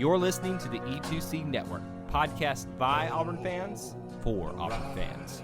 You're listening to the E2C Network, podcast by Auburn fans for Auburn fans.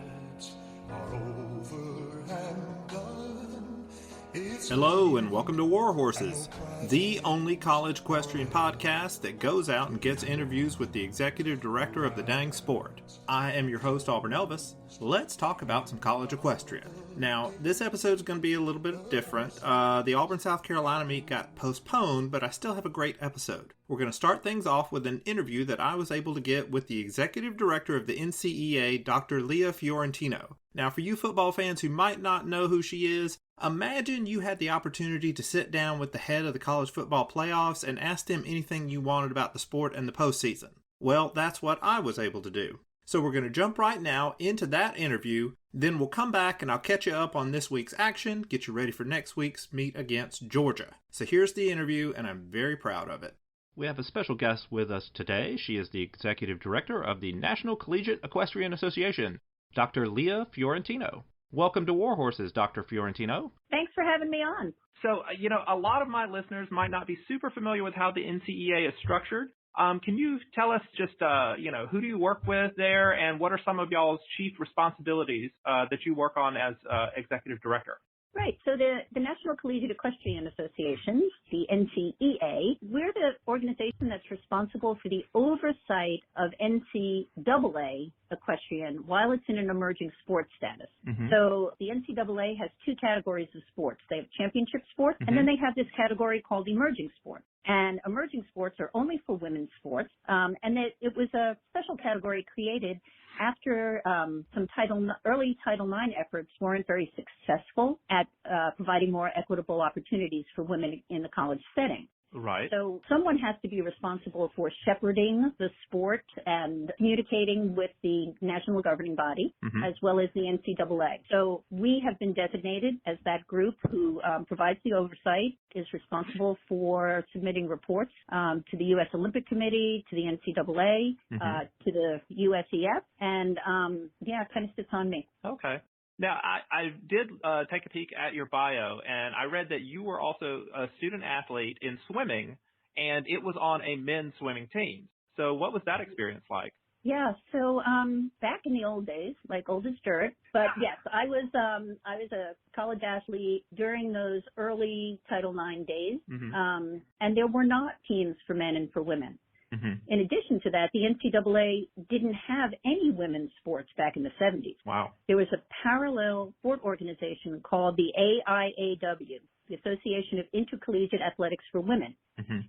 Hello and welcome to War Horses, the only college equestrian podcast that goes out and gets interviews with the executive director of the dang sport. I am your host, Auburn Elvis. Let's talk about some college equestrian. Now, this episode is going to be a little bit different. The Auburn, South Carolina meet got postponed, but I still have a great episode. We're going to start things off with an interview that I was able to get with the executive director of the NCEA, Dr. Leah Fiorentino. Now, for you football fans who might not know who she is, imagine you had the opportunity to sit down with the head of the college football playoffs and ask them anything you wanted about the sport and the postseason. Well, that's what I was able to do. So we're going to jump right now into that interview, then we'll come back and I'll catch you up on this week's action, get you ready for next week's meet against Georgia. So here's the interview, and I'm very proud of it. We have a special guest with us today. She is the executive director of the National Collegiate Equestrian Association, Dr. Leah Fiorentino. Welcome to War Horses, Dr. Fiorentino. Thanks for having me on. So, a lot of my listeners might not be super familiar with how the NCEA is structured. Can you tell us just, who do you work with there, and what are some of y'all's chief responsibilities that you work on as executive director? Right. So the National Collegiate Equestrian Association, the NCEA, we're the organization that's responsible for the oversight of NCAA equestrian while it's in an emerging sports status. Mm-hmm. So the NCAA has two categories of sports. They have championship sports, and then they have this category called emerging sports. And emerging sports are only for women's sports, and it was a special category created after some early Title IX efforts weren't very successful at providing more equitable opportunities for women in the college setting. Right. So someone has to be responsible for shepherding the sport and communicating with the national governing body, as well as the NCAA. So we have been designated as that group who provides the oversight, is responsible for submitting reports to the U.S. Olympic Committee, to the NCAA, to the USEF, and it kind of sits on me. Okay. Now, I did take a peek at your bio, and I read that you were also a student athlete in swimming, and it was on a men's swimming team. So what was that experience like? Yeah, so back in the old days, like old as dirt, but yes, I was a college athlete during those early Title IX days, and there were not teams for men and for women. In addition to that, the NCAA didn't have any women's sports back in the 70s. Wow. There was a parallel sport organization called the AIAW, the Association of Intercollegiate Athletics for Women.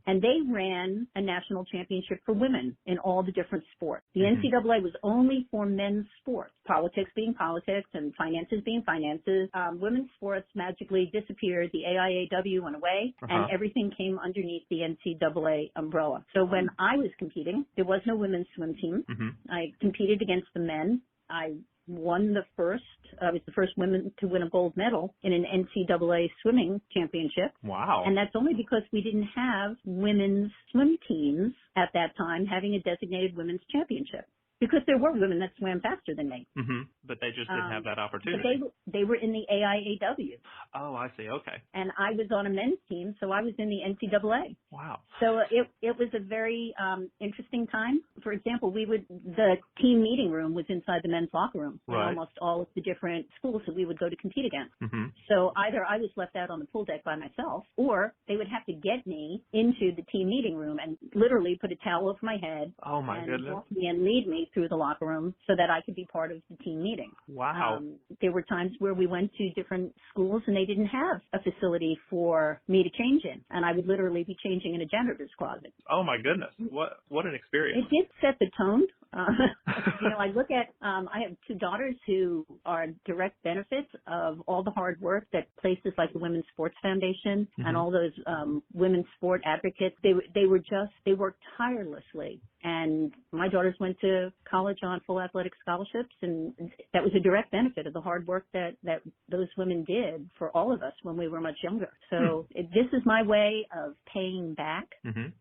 And they ran a national championship for women in all the different sports. The NCAA was only for men's sports, politics being politics and finances being finances. Women's sports magically disappeared. The AIAW went away, and everything came underneath the NCAA umbrella. So when I was competing, there was no women's swim team. I competed against the men. I was the first woman to win a gold medal in an NCAA swimming championship. Wow. And that's only because we didn't have women's swim teams at that time having a designated women's championship. Because there were women that swam faster than me. But they just didn't have that opportunity. But they were in the AIAW. Oh, I see. Okay. And I was on a men's team, so I was in the NCAA. Wow. So it was a very interesting time. For example, the team meeting room was inside the men's locker room in almost all of the different schools that we would go to compete against. So either I was left out on the pool deck by myself, or they would have to get me into the team meeting room and literally put a towel over my head and walk me and lead me through the locker room so that I could be part of the team meeting. Wow. There were times where we went to different schools and they didn't have a facility for me to change in, and I would literally be changing in a janitor's closet. Oh my goodness. What an experience. It did set the tone. I look at, I have two daughters who are direct benefits of all the hard work that places like the Women's Sports Foundation and all those women's sport advocates, they worked tirelessly. And my daughters went to college on full athletic scholarships, and that was a direct benefit of the hard work that those women did for all of us when we were much younger. So this is my way of paying back,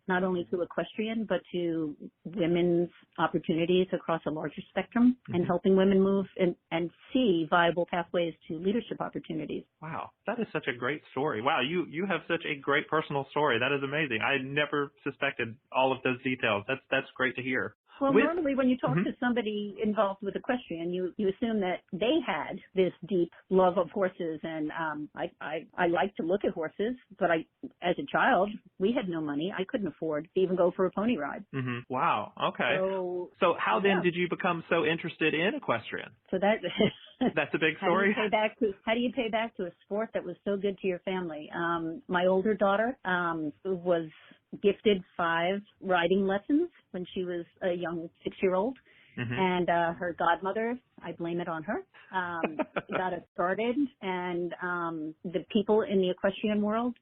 not only to equestrian, but to women's opportunities opportunities across a larger spectrum and helping women move and see viable pathways to leadership opportunities. Wow, that is such a great story. Wow, you have such a great personal story. That is amazing. I never suspected all of those details. That's great to hear. Well, normally when you talk to somebody involved with equestrian, you assume that they had this deep love of horses, and I like to look at horses, but as a child, we had no money. I couldn't afford to even go for a pony ride. Wow. Okay. So how then did you become so interested in equestrian? So that that's a big story. How do you pay back to a sport that was so good to your family? My older daughter was gifted 5 riding lessons when she was a young 6-year-old. And her godmother, I blame it on her, got us started. And the people in the equestrian world,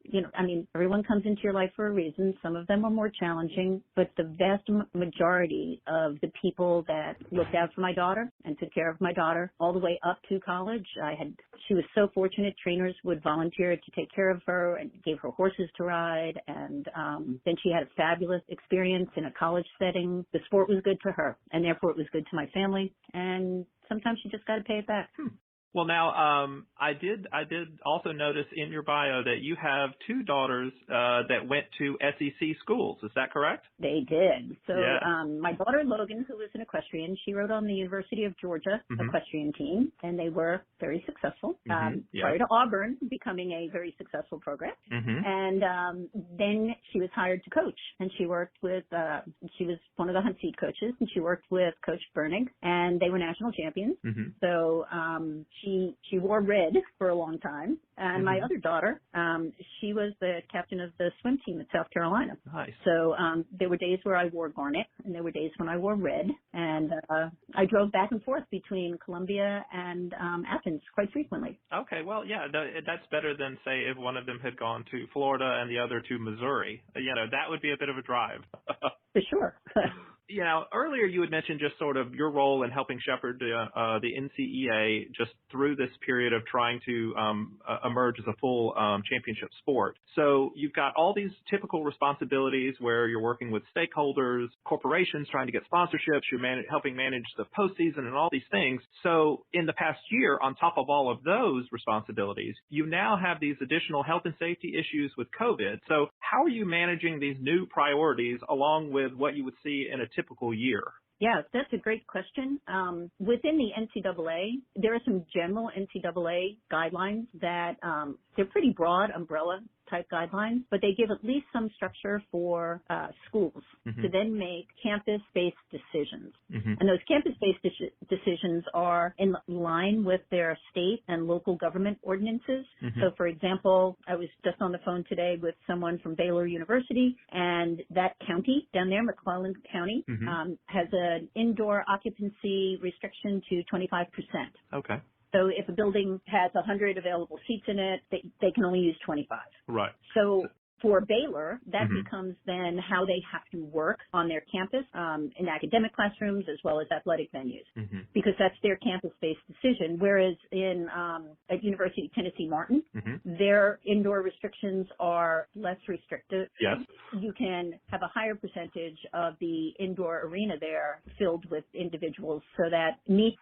everyone comes into your life for a reason. Some of them are more challenging, but the vast majority of the people that looked out for my daughter and took care of my daughter all the way up to college, she was so fortunate. Trainers would volunteer to take care of her and gave her horses to ride. And then she had a fabulous experience in a college setting. The sport was good to her, and therefore it was good to my family, and sometimes you just got to pay it back. Well, now, I did also notice in your bio that you have 2 daughters that went to SEC schools. Is that correct? They did. So my daughter Logan, who was an equestrian, she rode on the University of Georgia equestrian team, and they were very successful prior to Auburn becoming a very successful program. And then she was hired to coach, and she worked with, she was one of the hunt seat coaches, and she worked with Coach Bernig, and they were national champions. So she wore red for a long time. And my other daughter, she was the captain of the swim team at South Carolina. Nice. So there were days where I wore garnet, and there were days when I wore red. And I drove back and forth between Columbia and Athens quite frequently. Okay, well, yeah, that's better than, say, if one of them had gone to Florida and the other to Missouri. That would be a bit of a drive. For sure. Earlier you had mentioned just sort of your role in helping shepherd the NCEA just through this period of trying to emerge as a full championship sport. So you've got all these typical responsibilities where you're working with stakeholders, corporations trying to get sponsorships, you're helping manage the postseason and all these things. So in the past year, on top of all of those responsibilities, you now have these additional health and safety issues with COVID. So how are you managing these new priorities along with what you would see in a typical year? Yeah, that's a great question. Within the NCAA, there are some general NCAA guidelines that they're pretty broad umbrella type guidelines, but they give at least some structure for schools to then make campus-based decisions. And those campus-based decisions are in line with their state and local government ordinances. So, for example, I was just on the phone today with someone from Baylor University, and that county down there, McClellan County, has an indoor occupancy restriction to 25%. Okay. So if a building has 100 available seats in it, they can only use 25. Right. So for Baylor, that becomes then how they have to work on their campus in academic classrooms as well as athletic venues, because that's their campus-based decision. Whereas at University of Tennessee Martin, their indoor restrictions are less restrictive. Yes. You can have a higher percentage of the indoor arena there filled with individuals so that meets.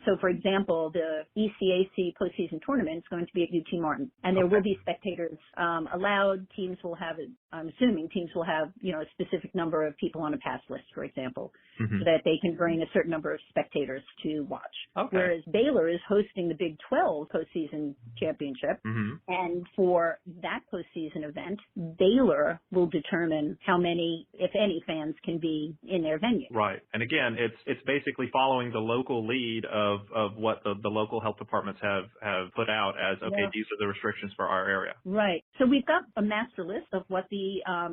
So, for example, the ECAC postseason tournament is going to be at UT Martin, and there will be spectators allowed. I'm assuming teams will have, a specific number of people on a pass list, for example, so that they can bring a certain number of spectators to watch. Okay. Whereas Baylor is hosting the Big 12 postseason championship, and for that postseason event, Baylor will determine how many, if any, fans can be in their venue. Right. And again, it's basically following the local lead of what the local health departments have put out as, okay, these are the restrictions for our area. Right. So we've got a master list of what the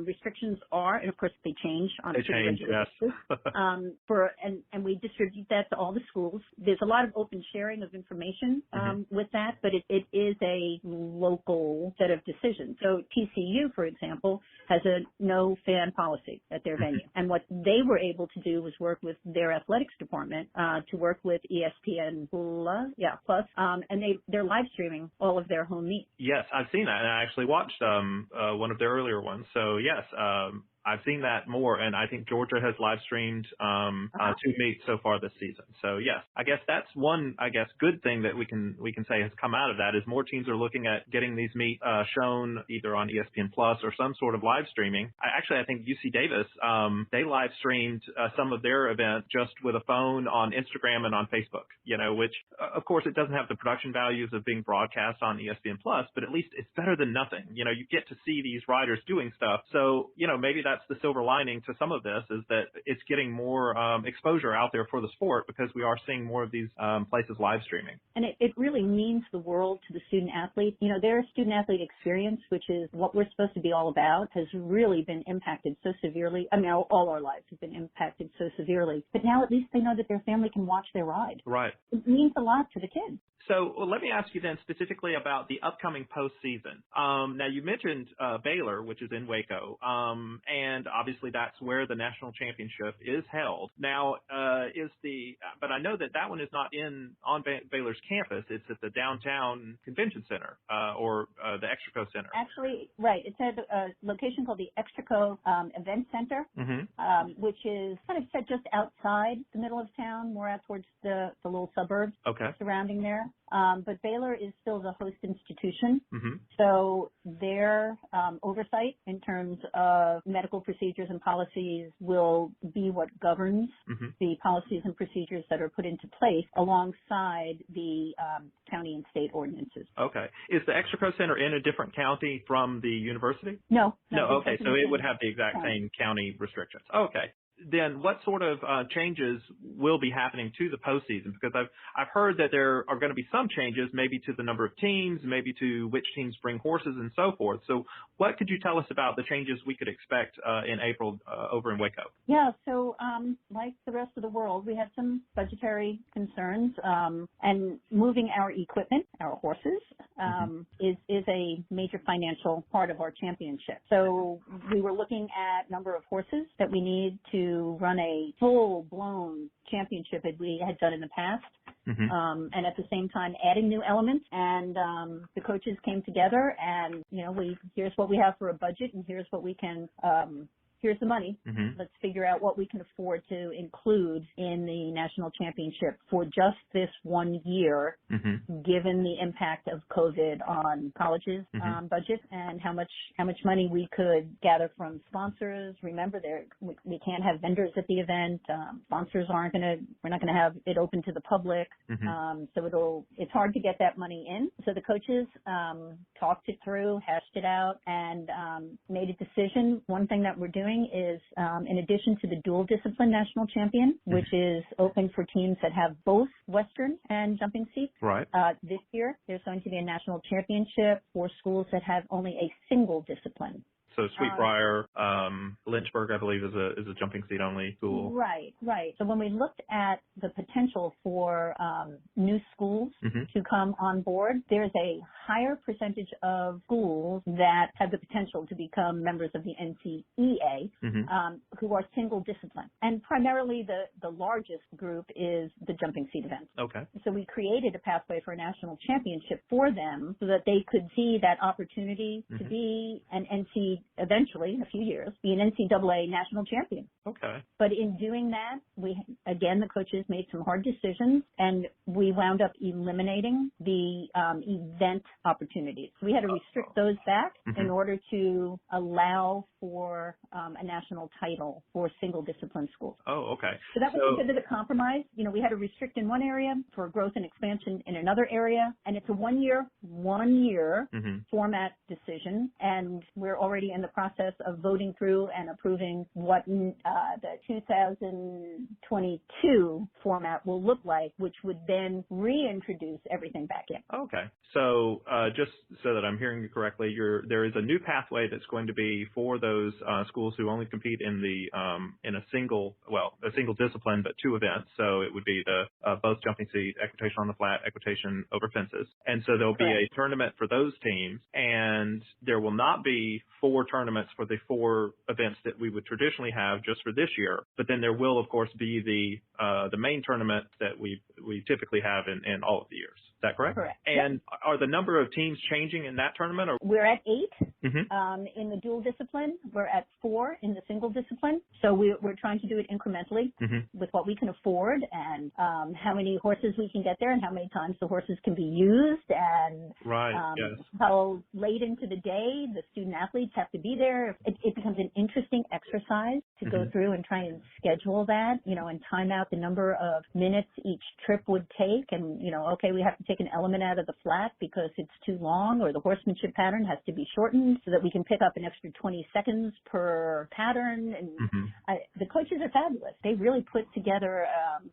restrictions are, and of course they change on a regular basis. And we distribute that to all the schools. There's a lot of open sharing of information with that, but it is a local set of decisions. So TCU, for example, has a no fan policy at their venue, and what they were able to do was work with their athletics department to work with ESPN Plus, and they're live streaming all of their home meets. Yes, I've seen that, and I actually watched one of their earlier ones. So yes, I've seen that more, and I think Georgia has live streamed 2 meets so far this season. So yes, I guess that's one good thing that we can say has come out of that is more teams are looking at getting these meets shown either on ESPN Plus or some sort of live streaming. I think UC Davis they live streamed some of their event just with a phone on Instagram and on Facebook. Which of course it doesn't have the production values of being broadcast on ESPN Plus, but at least it's better than nothing. You get to see these riders doing stuff. So maybe that's the silver lining to some of this is that it's getting more exposure out there for the sport because we are seeing more of these places live streaming. And it really means the world to the student athlete. Their student athlete experience, which is what we're supposed to be all about, has really been impacted so severely. I mean, all our lives have been impacted so severely. But now at least they know that their family can watch their ride. Right. It means a lot to the kids. So let me ask you then specifically about the upcoming postseason. Now you mentioned Baylor, which is in Waco, and obviously that's where the national championship is held. Now but I know that one is not on Baylor's campus. It's at the downtown convention center or the Extraco Center. Actually, right. It's at a location called the Extraco Event Center, which is kind of set just outside the middle of town, more out towards the little suburbs surrounding there. But Baylor is still the host institution, so their oversight in terms of medical procedures and policies will be what governs the policies and procedures that are put into place alongside the county and state ordinances. Okay. Is the Extraco Center in a different county from the university? No. Okay. So it would have the exact same county restrictions. Okay. Then what sort of changes will be happening to the postseason? Because I've heard that there are going to be some changes, maybe to the number of teams, maybe to which teams bring horses and so forth. So what could you tell us about the changes we could expect in April over in Waco? Yeah, so like the rest of the world, we have some budgetary concerns, and moving our equipment, our horses, is a major financial part of our championship. So we were looking at number of horses that we need to run a full-blown championship as we had done in the past, and at the same time adding new elements. And the coaches came together and, here's what we have for a budget and here's what we can here's the money. Let's figure out what we can afford to include in the national championship for just this 1 year, given the impact of COVID on colleges' budgets and how much money we could gather from sponsors. Remember, we can't have vendors at the event. Sponsors we're not going to have it open to the public. So it's hard to get that money in. So the coaches talked it through, hashed it out, and made a decision. One thing that we're doing is, in addition to the dual discipline national champion, which is open for teams that have both Western and jumping seats. Right. This year, there's going to be a national championship for schools that have only a single discipline. So Sweetbriar, Lynchburg, I believe, is a jumping seat only school. Right. So when we looked at the potential for new schools to come on board, there's a higher percentage of schools that have the potential to become members of the NCEA who are single discipline. And primarily the largest group is the jumping seat event. Okay. So we created a pathway for a national championship for them so that they could see that opportunity to be an eventually, in a few years, be an NCAA national champion. Okay. But in doing that, the coaches made some hard decisions, and we wound up eliminating the event opportunities. We had to restrict those back in order to allow for a national title for single discipline schools. Oh, okay. So that was considered a compromise. We had to restrict in one area for growth and expansion in another area, and it's a one year format decision, and we're already in the process of voting through and approving what the 2022 format will look like, which would then reintroduce everything back in. Okay. So just so that I'm hearing you correctly, there is a new pathway that's going to be for those schools who only compete in a single discipline but two events. So it would be the both jumping seat, equitation on the flat, equitation over fences. And so there'll be a tournament for those teams, and there will not be 4 tournaments for the 4 events that we would traditionally have just for this year. But then there will, of course, be the main tournament that we typically have in all of the years. that correct? Correct. And are the number of teams changing in that tournament? Or? We're at 8 Mm-hmm. in the dual discipline. We're at 4 in the single discipline. So we're trying to do it incrementally with what we can afford and how many horses we can get there and how many times the horses can be used and how late into the day the student athletes have to be there. It becomes an interesting exercise to go through and try and schedule that, and time out the number of minutes each trip would take. And, okay, we have to take an element out of the flat because it's too long, or the horsemanship pattern has to be shortened so that we can pick up an extra 20 seconds per pattern. And the coaches are fabulous. They really put together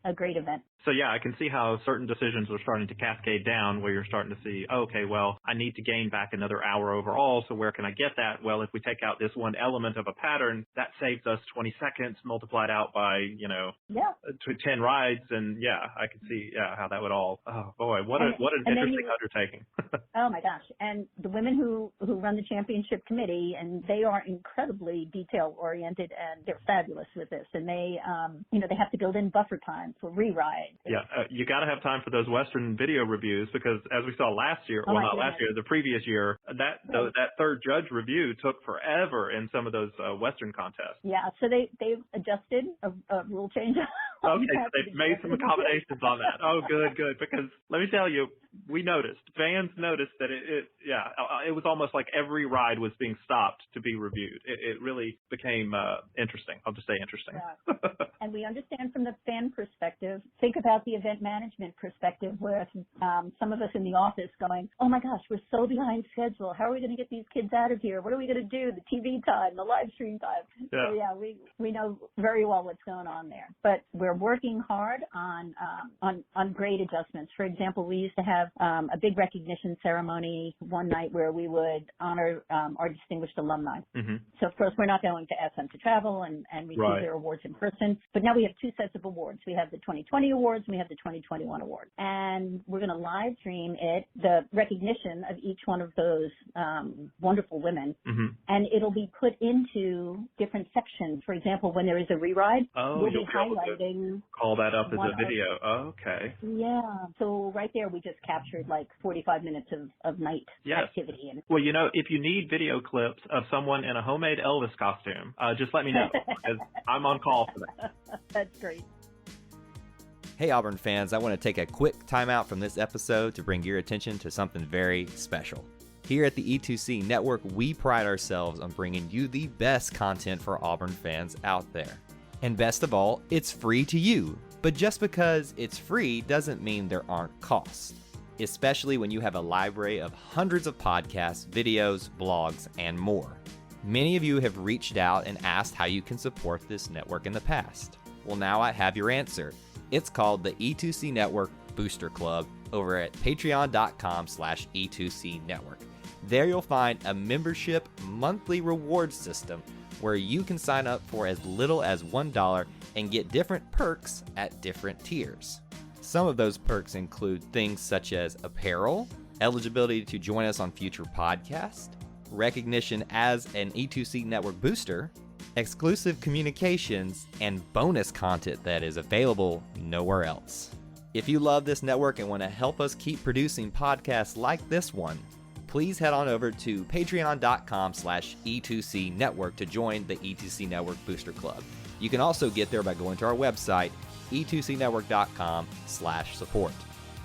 a great event. So, yeah, I can see how certain decisions are starting to cascade down where you're starting to see, okay, well, I need to gain back another hour overall. So where can I get that? Well, if we take out this one element of a pattern, that saves us 20 seconds multiplied out by, 10 rides. And, I can see, how that would all, oh, boy, what an interesting undertaking. Oh, my gosh. And the women who run the championship committee, and they are incredibly detail-oriented, and they're fabulous with this. And they, they have to build in buffer time for re-ride. Yeah, you got to have time for those Western video reviews because as we saw last year, the previous year, that third judge review took forever in some of those Western contests. Yeah, so they've adjusted a rule change. Okay, so they've made some accommodations on that. Oh, good. Because let me tell you, fans noticed that it was almost like every ride was being stopped to be reviewed. It really became interesting. I'll just say interesting. Yeah. And we understand from the fan perspective, think about the event management perspective where some of us in the office going, oh my gosh, we're so behind schedule. How are we going to get these kids out of here? What are we going to do? The TV time, the live stream time. Yeah. So we know very well what's going on there. But we're working hard on grade adjustments. For example, we used to have a big recognition ceremony one night where we would honor our distinguished alumni. So, of course, we're not going to ask them to travel and receive their awards in person. But now we have 2 sets of awards. We have the 2020 awards and we have the 2021 awards. And we're going to live stream the recognition of each one of those wonderful women. And it'll be put into different sections. For example, when there is a re-ride, we'll be highlighting. Call that up as a video. Okay. Yeah. So right there, we just captured like 45 minutes of night activity. Well, if you need video clips of someone in a homemade Elvis costume, just let me know because I'm on call for that. That's great. Hey, Auburn fans, I want to take a quick timeout from this episode to bring your attention to something very special. Here at the E2C Network, we pride ourselves on bringing you the best content for Auburn fans out there. And best of all, it's free to you. But just because it's free doesn't mean there aren't costs, especially when you have a library of hundreds of podcasts, videos, blogs, and more. Many of you have reached out and asked how you can support this network in the past. Well, now I have your answer. It's called the E2C Network Booster Club over at patreon.com/E2C Network. There you'll find a membership monthly reward system where you can sign up for as little as $1 and get different perks at different tiers. Some of those perks include things such as apparel, eligibility to join us on future podcasts, recognition as an E2C Network booster, exclusive communications, and bonus content that is available nowhere else. If you love this network and want to help us keep producing podcasts like this one, please head on over to patreon.com/E2C Network to join the E2C Network Booster Club. You can also get there by going to our website, e2cnetwork.com/support.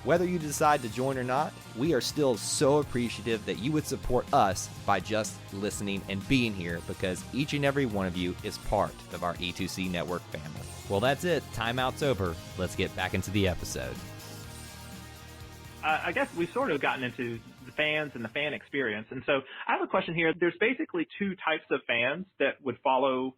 Whether you decide to join or not, we are still so appreciative that you would support us by just listening and being here because each and every one of you is part of our E2C Network family. Well, that's it. Timeout's over. Let's get back into the episode. I guess we've sort of gotten into the fans and the fan experience. And so I have a question here. There's basically 2 types of fans that would follow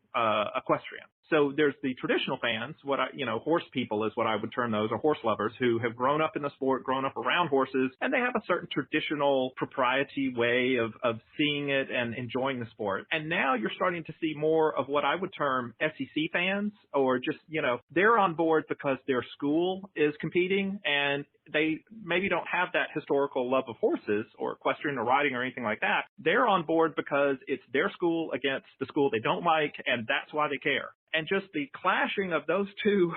equestrian. So there's the traditional fans, horse people is what I would term those, or horse lovers who have grown up in the sport, grown up around horses, and they have a certain traditional propriety way of seeing it and enjoying the sport. And now you're starting to see more of what I would term SEC fans, or just, they're on board because their school is competing and they maybe don't have that historical love of horses or equestrian or riding or anything like that. They're on board because it's their school against the school they don't like, and that's why they care. and just the clashing of those two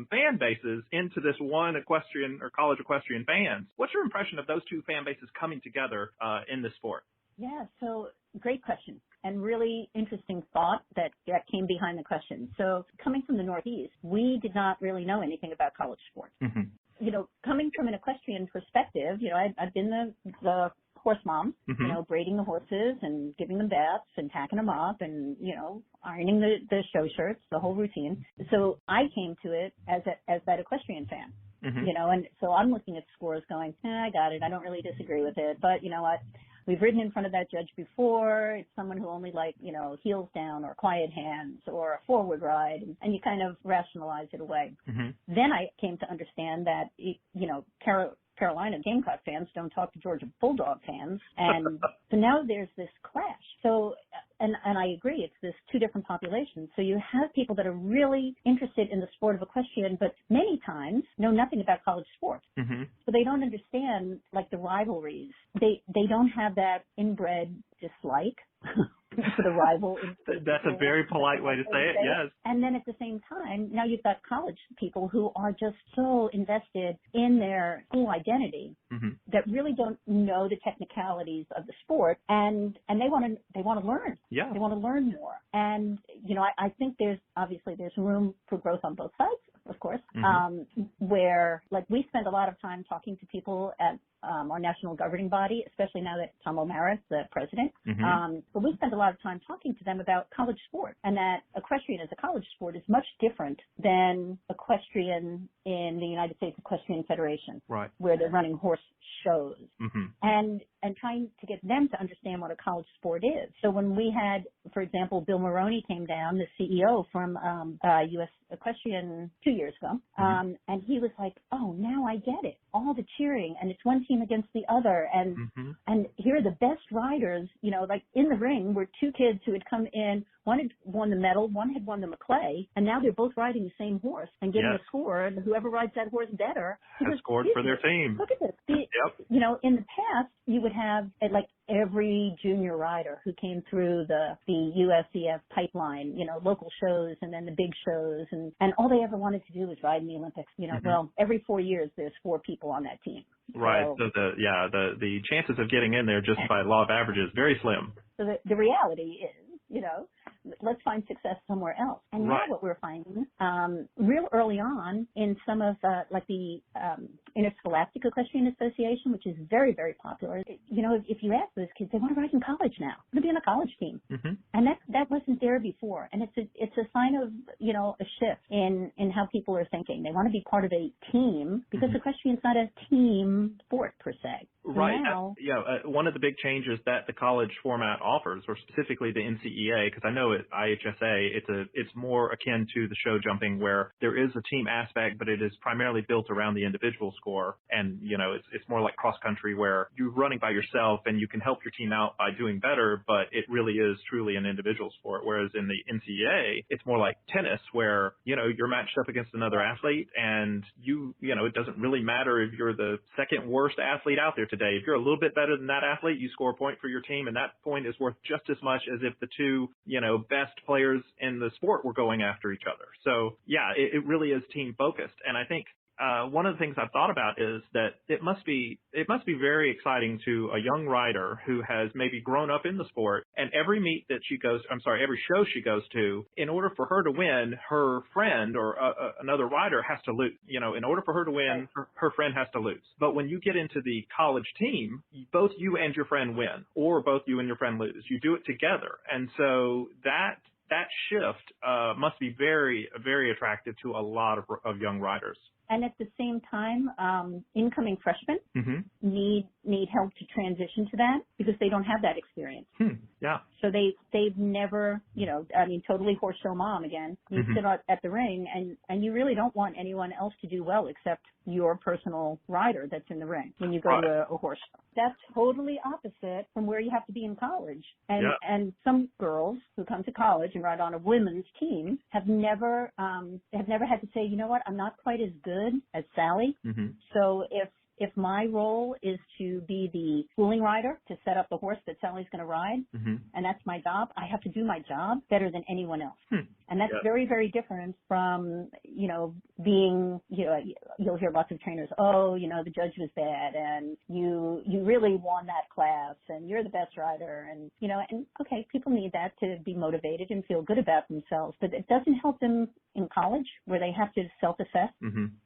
fan bases into this one equestrian or college equestrian fans. What's your impression of those two fan bases coming together in the sport? Yeah, so great question, and really interesting thought that came behind the question. So coming from the Northeast, we did not really know anything about college sports. Mm-hmm. You know, coming from an equestrian perspective, you know, I've been the horse mom, mm-hmm. you know, braiding the horses and giving them baths and tacking them up and, you know, ironing the show shirts, the whole routine. So I came to it as that equestrian fan. Mm-hmm. You know, and so I'm looking at scores going, I got it. I don't really disagree with it. But you know what? We've ridden in front of that judge before. It's someone who only you know, heels down or quiet hands or a forward ride. And you kind of rationalize it away. Mm-hmm. Then I came to understand that, you know, Carolina Gamecock fans don't talk to Georgia Bulldog fans. And so now there's this clash. So, and I agree, it's this two different populations. So you have people that are really interested in the sport of equestrian, but many times know nothing about college sports. Mm-hmm. So they don't understand, like, the rivalries. They don't have that inbred dislike for the rival. That's a very polite way to say it, yes. And then at the same time, now you've got college people who are just so invested in their school identity mm-hmm. that really don't know the technicalities of the sport, and they want to learn. Yeah. They want to learn more. And, you know, I think there's room for growth on both sides, of course, mm-hmm. Where, like, we spend a lot of time talking to people at our national governing body, especially now that Tom O'Mara's the president. Mm-hmm. But we spend a lot of time talking to them about college sport, and that equestrian as a college sport is much different than equestrian in the United States Equestrian Federation, right, where they're running horse shows, mm-hmm. and trying to get them to understand what a college sport is. So when we had, for example, Bill Maroney came down, the CEO from U.S. Equestrian 2 years ago, mm-hmm. And he was like, oh, now I get it. All the cheering, and it's one team against the other, and mm-hmm. and here are the best riders, you know, like in the ring were two kids who had come in, one had won the medal, one had won the McClay, and now they're both riding the same horse and getting yes. a score, and whoever rides that horse better has scored for their team. Look at this. Yep. You know, in the past, you would have, like, every junior rider who came through the USEF pipeline, you know, local shows and then the big shows, and all they ever wanted to do was ride in the Olympics. You know, mm-hmm. well, every 4 years there's 4 people on that team. Right. So the chances of getting in there just by law of averages very slim. So the reality is, you know, let's find success somewhere else. And right. now what we're finding, real early on in some of like the Interscholastic Equestrian Association, which is very, very popular. You know, if you ask those kids, they want to ride in college now. They want to be on a college team. Mm-hmm. And that wasn't there before. And it's a sign of, you know, a shift in how people are thinking. They want to be part of a team, because mm-hmm. equestrian's not a team sport per se. Right. Now, one of the big changes that the college format offers, or specifically the NCEA, because I know at IHSA it's more akin to the show jumping, where there is a team aspect, but it is primarily built around the individual score. And, you know, it's more like cross country, where you're running by yourself and you can help your team out by doing better, but it really is truly an individual sport. Whereas in the NCEA, it's more like tennis, where, you know, you're matched up against another athlete, and you know, it doesn't really matter if you're the second worst athlete out there today. If you're a little bit better than that athlete, you score a point for your team, and that point is worth just as much as if the two, you know, best players in the sport were going after each other. So yeah, it really is team focused. And I think one of the things I've thought about is that it must be very exciting to a young rider who has maybe grown up in the sport, and every show she goes to, in order for her to win, her friend or another rider has to lose. You know, in order for her to win, her friend has to lose. But when you get into the college team, both you and your friend win, or both you and your friend lose. You do it together. And so that shift must be very, very attractive to a lot of young riders. And at the same time, incoming freshmen mm-hmm. need help to transition to that, because they don't have that experience. Yeah. So they've never, you know, I mean, totally horse show mom again. You mm-hmm. sit at the ring, and you really don't want anyone else to do well except your personal rider that's in the ring when you go right. to a horse show. That's totally opposite from where you have to be in college. And yeah. and some girls who come to college and ride on a women's team have never had to say, you know what, I'm not quite as good as Sally. Mm-hmm. So if my role is to be the schooling rider, to set up the horse that Sally's going to ride, and that's my job, I have to do my job better than anyone else. And that's very, very different from, being, you'll hear lots of trainers, the judge was bad and you really won that class and you're the best rider. And, and okay, people need that to be motivated and feel good about themselves, but it doesn't help them in college where they have to self-assess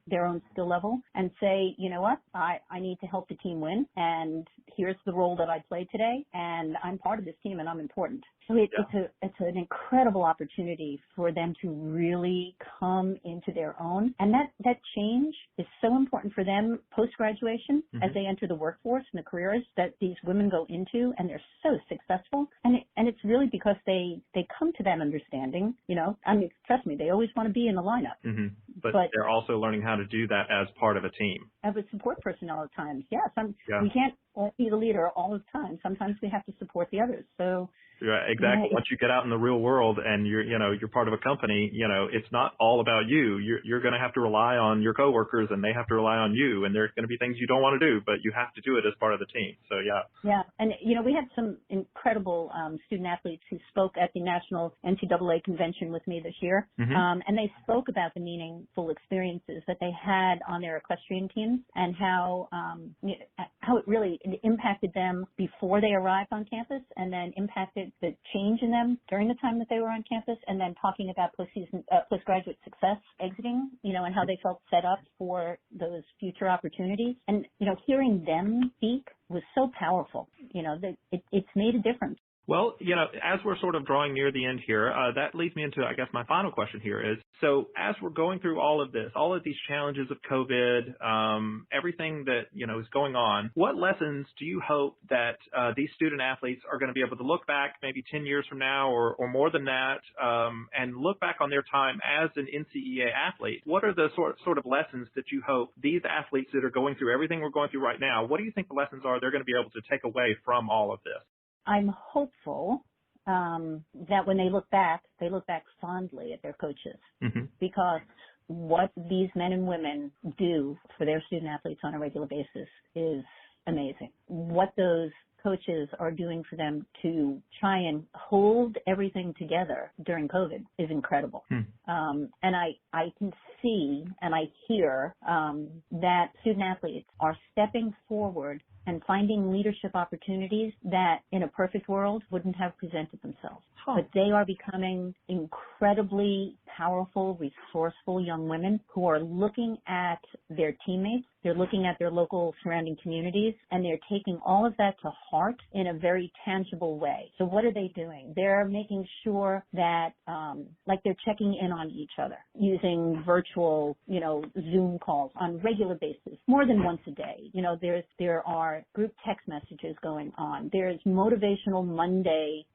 their own skill level and say, you know what, I need to help the team win, and here's the role that I play today, and I'm part of this team and I'm important. So it's an incredible opportunity for them to really come into their own. And that change is so important for them post-graduation as they enter the workforce and the careers that these women go into, and they're so successful. And it's really because they come to that understanding, trust me, they always want to be in the lineup. But they're also learning how to do that as part of a team. As a support personnel at times, yes. We can't be the leader all the time. Sometimes we have to support the others. So right, exactly. Once you get out in the real world and you're part of a company, it's not all about you. You're going to have to rely on your coworkers, and they have to rely on you. And there's going to be things you don't want to do, but you have to do it as part of the team. So yeah. And we had some incredible student athletes who spoke at the National NCEA convention with me this year, and they spoke about the meaningful experiences that they had on their equestrian teams and how it really impacted them before they arrived on campus, and then impacted the change in them during the time that they were on campus, and then talking about postgraduate success exiting, and how they felt set up for those future opportunities. And, hearing them speak was so powerful, that it's made a difference. Well, as we're sort of drawing near the end here, that leads me into, I guess, my final question here is, so as we're going through all of this, all of these challenges of COVID, everything that, is going on, what lessons do you hope that these student athletes are going to be able to look back maybe 10 years from now or more than that, and look back on their time as an NCEA athlete? What are the sort of lessons that you hope these athletes that are going through everything we're going through right now, what do you think the lessons are they're going to be able to take away from all of this? I'm hopeful that when they look back fondly at their coaches, because what these men and women do for their student athletes on a regular basis is amazing. What those coaches are doing for them to try and hold everything together during COVID is incredible. And I can see and I hear that student athletes are stepping forward and finding leadership opportunities that in a perfect world wouldn't have presented themselves. But they are becoming incredibly powerful, resourceful young women who are looking at their teammates, they're looking at their local surrounding communities, and they're taking all of that to heart in a very tangible way. So what are they doing? They're making sure that, they're checking in on each other using virtual, Zoom calls on regular basis, more than once a day. There are group text messages going on. There's Motivational Monday,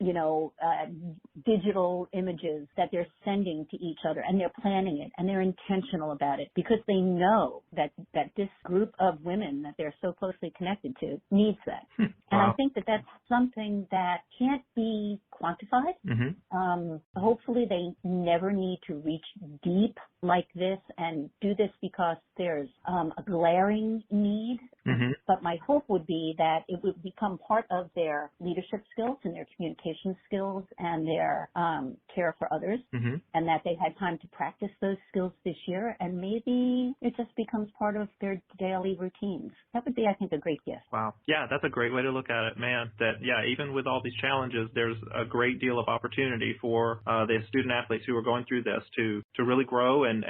digital images that they're sending to each other, and they're planning it, and they're intentional about it because they know that this group of women that they're so closely connected to needs that. And I think that that's something that can't be quantified. Hopefully they never need to reach deep like this and do this because there's a glaring need. But my hope would be that it would become part of their leadership skills and their communication skills and their care for others, and that they had time to practice those skills this year, and maybe it just becomes part of their daily routines. That would be, I think, a great gift. Wow. Yeah, that's a great way to look at it, man. That, even with all these challenges, there's a great deal of opportunity for the student athletes who are going through this to really grow and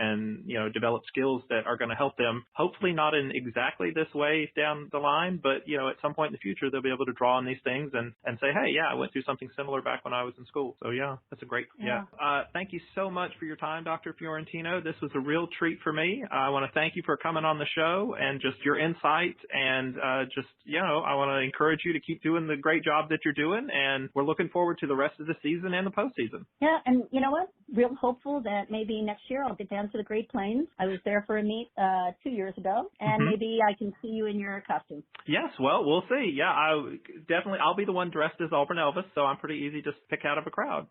develop skills that are going to help them, hopefully not in exactly this way down the line, but, at some point in the future, they'll be able to draw on these things and say, hey, I went through something similar back when I was in school. So, that's a great, thank you so much for your time, Dr. Fiorentino. This was a real treat for me. I want to thank you for coming on the show and just your insight, and I want to encourage you to keep doing the great job that you're doing, and we're looking forward to the rest of the season and the postseason. Yeah, and you know what? Real hopeful that maybe next year I'll get down to the Great Plains. I was there for a meet 2 years ago, and maybe I can see you in your costume. Yes, well, we'll see. Yeah, I'll be the one dressed as Auburn Elvis, so I'm pretty easy to pick out of a crowd.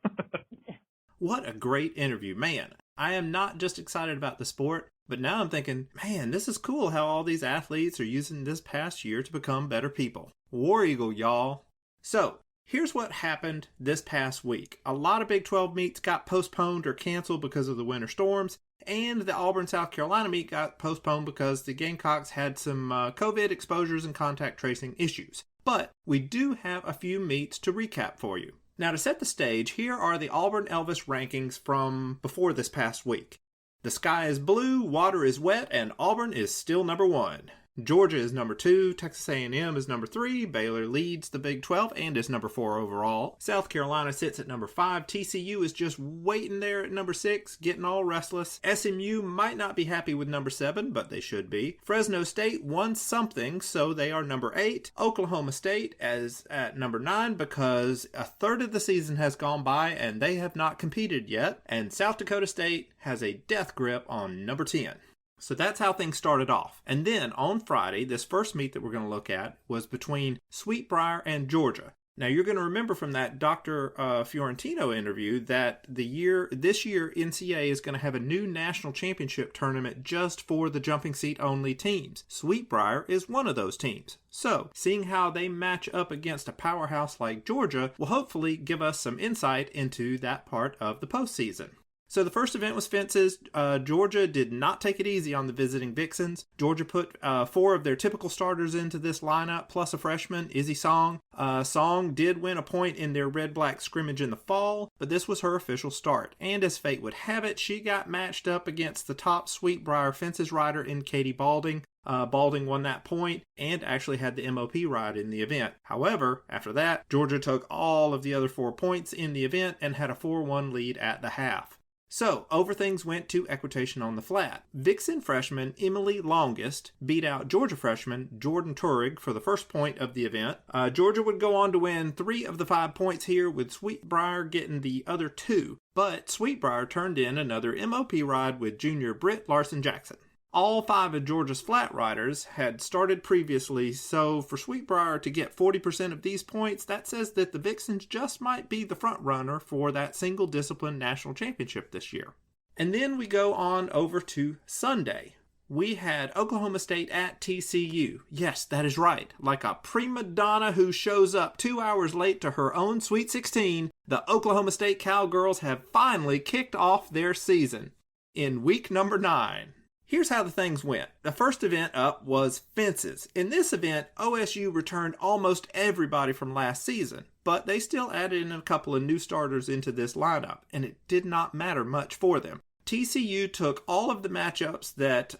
What a great interview, man. I am not just excited about the sport, But now I'm thinking, man, this is cool how all these athletes are using this past year to become better people. War Eagle, y'all. So, here's what happened this past week. A lot of Big 12 meets got postponed or canceled because of the winter storms, and the Auburn, South Carolina meet got postponed because the Gamecocks had some COVID exposures and contact tracing issues. But we do have a few meets to recap for you. Now, to set the stage, here are the Auburn Elvis rankings from before this past week. The sky is blue, water is wet, and Auburn is still number 1. Georgia is number 2, Texas A&M is number 3, Baylor leads the Big 12 and is number 4 overall. South Carolina sits at number 5, TCU is just waiting there at number 6, getting all restless. SMU might not be happy with number 7, but they should be. Fresno State won something, so they are number 8. Oklahoma State is at number 9 because a third of the season has gone by and they have not competed yet. And South Dakota State has a death grip on number 10. So that's how things started off. And then on Friday, this first meet that we're going to look at was between Sweetbriar and Georgia. Now you're going to remember from that Dr. Fiorentino interview that this year NCEA is going to have a new national championship tournament just for the jumping seat only teams. Sweetbriar is one of those teams. So seeing how they match up against a powerhouse like Georgia will hopefully give us some insight into that part of the postseason. So the first event was fences. Georgia did not take it easy on the visiting Vixens. Georgia put 4 of their typical starters into this lineup, plus a freshman, Izzy Song. Song did win a point in their red-black scrimmage in the fall, but this was her official start. And as fate would have it, she got matched up against the top Sweetbriar fences rider in Katie Balding. Balding won that point and actually had the MOP ride in the event. However, after that, Georgia took all of the other 4 points in the event and had a 4-1 lead at the half. So, over things went to equitation on the flat. Vixen freshman Emily Longest beat out Georgia freshman Jordan Turig for the first point of the event. Georgia would go on to win 3 of the 5 points here, with Sweetbriar getting the other 2. But Sweetbriar turned in another MOP ride with junior Britt Larson-Jackson. All 5 of Georgia's flat riders had started previously, so for Sweetbriar to get 40% of these points, that says that the Vixens just might be the front runner for that single discipline national championship this year. And then we go on over to Sunday. We had Oklahoma State at TCU. Yes, that is right. Like a prima donna who shows up 2 hours late to her own Sweet 16, the Oklahoma State Cowgirls have finally kicked off their season in week number 9. Here's how the things went. The first event up was fences. In this event, OSU returned almost everybody from last season, but they still added in a couple of new starters into this lineup, and it did not matter much for them. TCU took all of the matchups that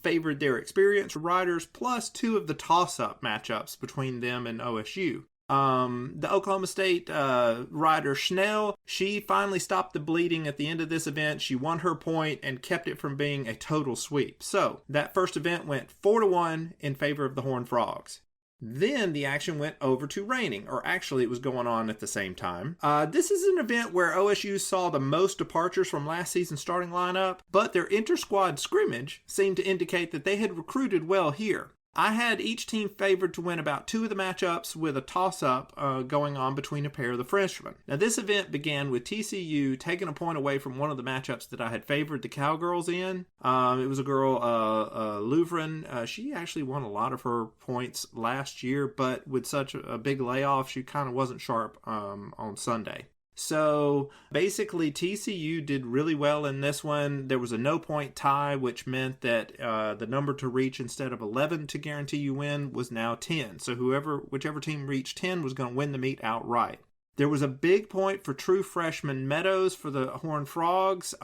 favored their experienced riders, plus 2 of the toss-up matchups between them and OSU. The Oklahoma State rider Schnell, she finally stopped the bleeding at the end of this event. She won her point and kept it from being a total sweep. So that first event went 4-1 in favor of the Horned Frogs. Then the action went over to reining, or actually it was going on at the same time. This is an event where OSU saw the most departures from last season's starting lineup, but their inter-squad scrimmage seemed to indicate that they had recruited well here. I had each team favored to win about 2 of the matchups, with a toss-up going on between a pair of the freshmen. Now, this event began with TCU taking a point away from one of the matchups that I had favored the Cowgirls in. It was a girl, Louvren. She actually won a lot of her points last year, but with such a big layoff, she kind of wasn't sharp on Sunday. So basically TCU did really well in this one. There was a no-point tie, which meant that the number to reach instead of 11 to guarantee you win was now 10. So whichever team reached 10 was going to win the meet outright. There was a big point for true freshman Meadows for the Horned Frogs.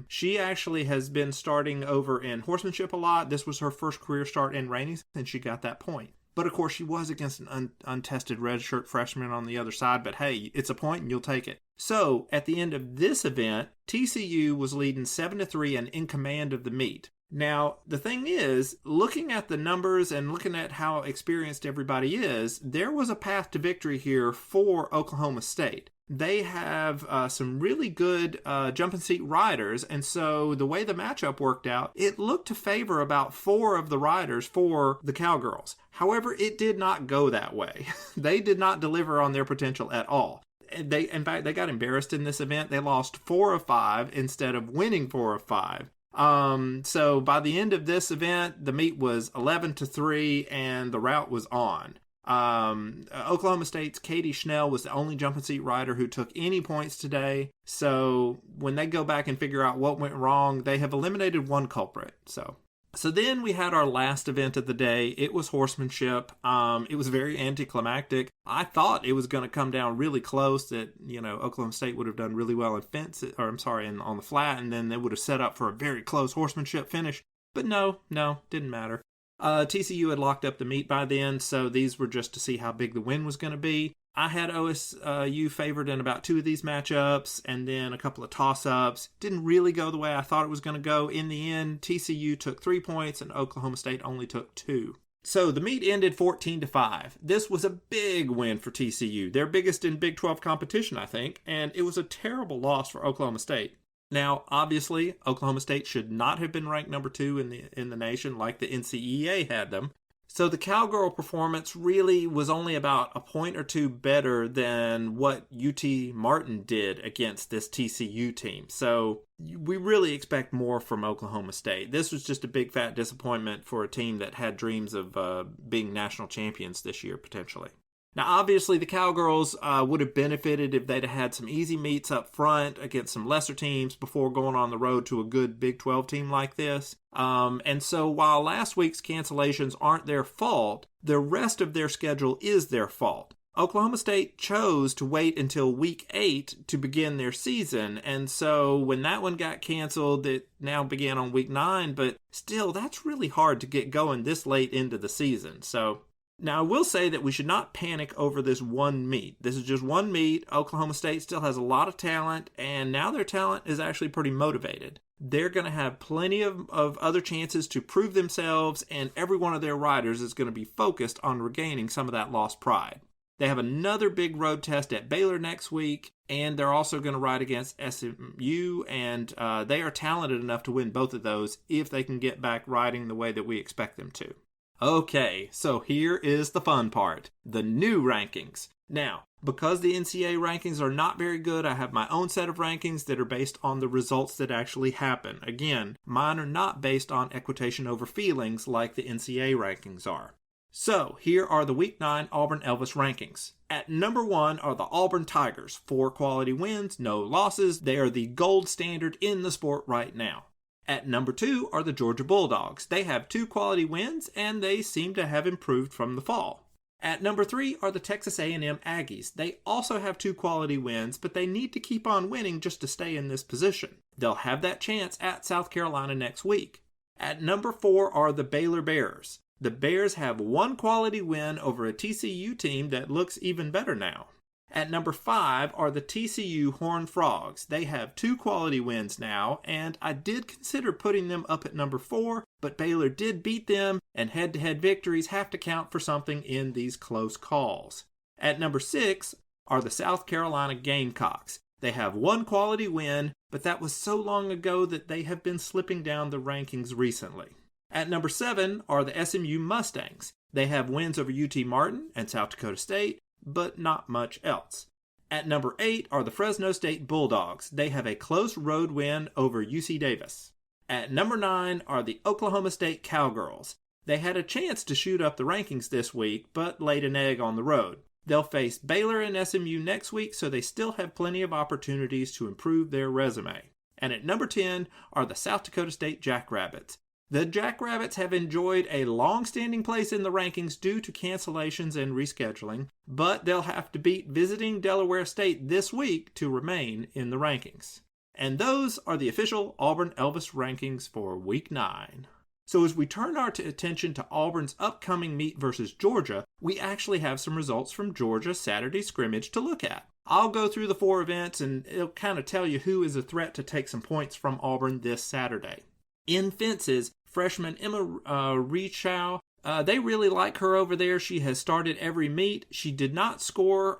She actually has been starting over in horsemanship a lot. This was her first career start in reining, and she got that point. But, of course, she was against an untested redshirt freshman on the other side. But, hey, it's a point and you'll take it. So, at the end of this event, TCU was leading 7-3 and in command of the meet. Now, the thing is, looking at the numbers and looking at how experienced everybody is, there was a path to victory here for Oklahoma State. They have some really good jumping seat riders, and so the way the matchup worked out, it looked to favor about 4 of the riders for the Cowgirls. However, it did not go that way. They did not deliver on their potential at all. In fact, they got embarrassed in this event. They lost 4 of 5 instead of winning 4 of 5. So by the end of this event, the meet was 11-3 and the route was on. Oklahoma State's Katie Schnell was the only jumping seat rider who took any points today. So when they go back and figure out what went wrong, they have eliminated one culprit. So then we had our last event of the day. It was horsemanship. It was very anticlimactic. I thought it was going to come down really close, that, Oklahoma State would have done really well on the flat, and then they would have set up for a very close horsemanship finish. But no, didn't matter. TCU had locked up the meet by then, so these were just to see how big the win was going to be. I had OSU favored in about 2 of these matchups, and then a couple of toss-ups. Didn't really go the way I thought it was going to go. In the end, TCU took 3 points, and Oklahoma State only took 2. So the meet ended 14-5. This was a big win for TCU, their biggest in Big 12 competition, I think, and it was a terrible loss for Oklahoma State. Now, obviously, Oklahoma State should not have been ranked number 2 in the nation like the NCEA had them. So the Cowgirl performance really was only about a point or 2 better than what UT Martin did against this TCU team. So we really expect more from Oklahoma State. This was just a big fat disappointment for a team that had dreams of being national champions this year potentially. Now, obviously, the Cowgirls would have benefited if they'd have had some easy meets up front against some lesser teams before going on the road to a good Big 12 team like this. And so while last week's cancellations aren't their fault, the rest of their schedule is their fault. Oklahoma State chose to wait until week 8 to begin their season, and so when that one got canceled, it now began on week 9, but still, that's really hard to get going this late into the season. So now, I will say that we should not panic over this one meet. This is just one meet. Oklahoma State still has a lot of talent, and now their talent is actually pretty motivated. They're going to have plenty of other chances to prove themselves, and every one of their riders is going to be focused on regaining some of that lost pride. They have another big road test at Baylor next week, and they're also going to ride against SMU, and they are talented enough to win both of those if they can get back riding the way that we expect them to. Okay, so here is the fun part, the new rankings. Now, because the NCEA rankings are not very good, I have my own set of rankings that are based on the results that actually happen. Again, mine are not based on equitation over feelings like the NCEA rankings are. So, here are the Week 9 Auburn Elvis rankings. At number 1 are the Auburn Tigers. 4 quality wins, no losses. They are the gold standard in the sport right now. At number 2 are the Georgia Bulldogs. They have 2 quality wins, and they seem to have improved from the fall. At number 3 are the Texas A&M Aggies. They also have 2 quality wins, but they need to keep on winning just to stay in this position. They'll have that chance at South Carolina next week. At number 4 are the Baylor Bears. The Bears have 1 quality win over a TCU team that looks even better now. At number 5 are the TCU Horned Frogs. They have 2 quality wins now, and I did consider putting them up at number 4, but Baylor did beat them, and head-to-head victories have to count for something in these close calls. At number 6 are the South Carolina Gamecocks. They have 1 quality win, but that was so long ago that they have been slipping down the rankings recently. At number 7 are the SMU Mustangs. They have wins over UT Martin and South Dakota State, but not much else. At number 8 are the Fresno State Bulldogs. They have a close road win over UC Davis. At number 9 are the Oklahoma State Cowgirls. They had a chance to shoot up the rankings this week, but laid an egg on the road. They'll face Baylor and SMU next week, so they still have plenty of opportunities to improve their resume. And at number 10 are the South Dakota State Jackrabbits. The Jackrabbits have enjoyed a long-standing place in the rankings due to cancellations and rescheduling, but they'll have to beat visiting Delaware State this week to remain in the rankings. And those are the official Auburn Elvis rankings for Week 9. So as we turn our attention to Auburn's upcoming meet versus Georgia, we actually have some results from Georgia's Saturday scrimmage to look at. I'll go through the 4 events and it'll kind of tell you who is a threat to take some points from Auburn this Saturday. In fences, freshman Emma Reechow, they really like her over there. She has started every meet. She did not score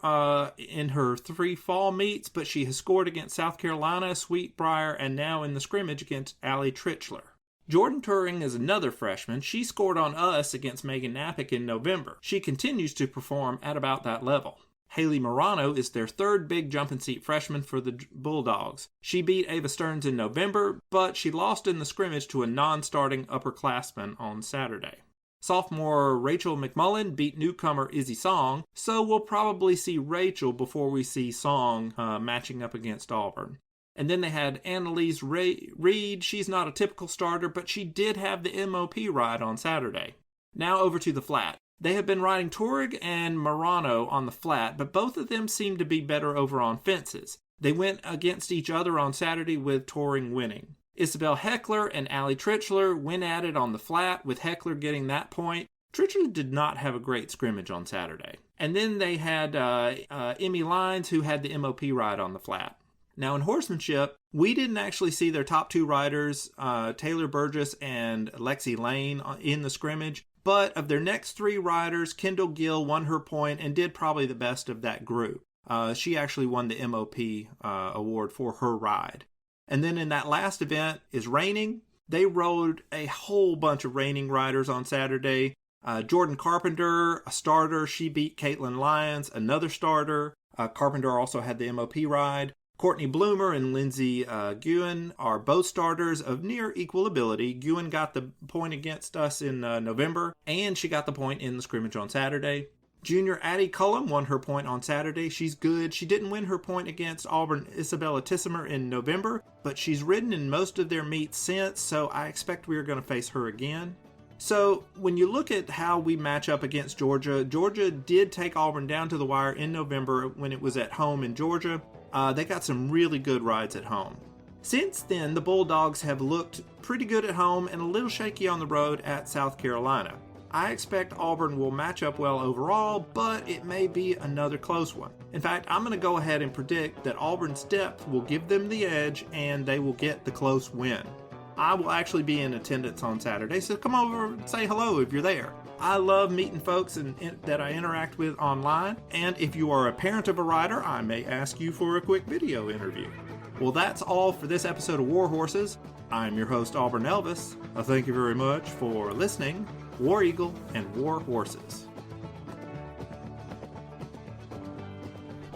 in her 3 fall meets, but she has scored against South Carolina, Sweetbriar, and now in the scrimmage against Allie Trichler. Jordan Turing is another freshman. She scored on us against Megan Napick in November. She continues to perform at about that level. Haley Morano is their third big jumping seat freshman for the Bulldogs. She beat Ava Stearns in November, but she lost in the scrimmage to a non-starting upperclassman on Saturday. Sophomore Rachel McMullen beat newcomer Izzy Song, so we'll probably see Rachel before we see Song matching up against Auburn. And then they had Annalise Reed. She's not a typical starter, but she did have the MOP ride on Saturday. Now over to the flat. They have been riding Tourig and Morano on the flat, but both of them seem to be better over on fences. They went against each other on Saturday with Touring winning. Isabel Heckler and Allie Tritchler went at it on the flat, with Heckler getting that point. Tritchler did not have a great scrimmage on Saturday. And then they had Emmy Lyons, who had the MOP ride on the flat. Now in horsemanship, we didn't actually see their top two riders, Taylor Burgess and Lexi Lane, in the scrimmage. But of their next three riders, Kendall Gill won her point and did probably the best of that group. She actually won the MOP award for her ride. And then in that last event is reining. They rode a whole bunch of reining riders on Saturday. Jordan Carpenter, a starter, she beat Caitlin Lyons, another starter. Carpenter also had the MOP ride. Courtney Bloomer and Lindsay Guin are both starters of near equal ability. Guin got the point against us in November, and she got the point in the scrimmage on Saturday. Junior Addie Cullum won her point on Saturday. She's good. She didn't win her point against Auburn Isabella Tissimer in November, but she's ridden in most of their meets since, so I expect we are going to face her again. So when you look at how we match up against Georgia, Georgia did take Auburn down to the wire in November when it was at home in Georgia. They got some really good rides at home. Since then, the Bulldogs have looked pretty good at home and a little shaky on the road at South Carolina. I expect Auburn will match up well overall, but it may be another close one. In fact, I'm going to go ahead and predict that Auburn's depth will give them the edge and they will get the close win. I will actually be in attendance on Saturday, so come over and say hello if you're there. I love meeting folks that I interact with online, and if you are a parent of a rider, I may ask you for a quick video interview. Well, that's all for this episode of War Horses. I'm your host, Auburn Elvis. Thank you very much for listening. War Eagle and War Horses.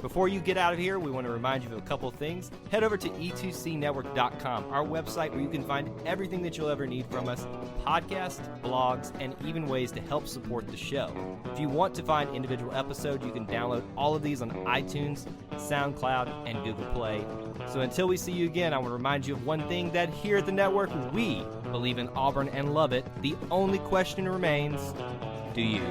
Before you get out of here, we want to remind you of a couple of things. Head over to E2CNetwork.com, our website where you can find everything that you'll ever need from us, podcasts, blogs, and even ways to help support the show. If you want to find individual episodes, you can download all of these on iTunes, SoundCloud, and Google Play. So until we see you again, I want to remind you of one thing, that here at the network, we believe in Auburn and love it. The only question remains, do you?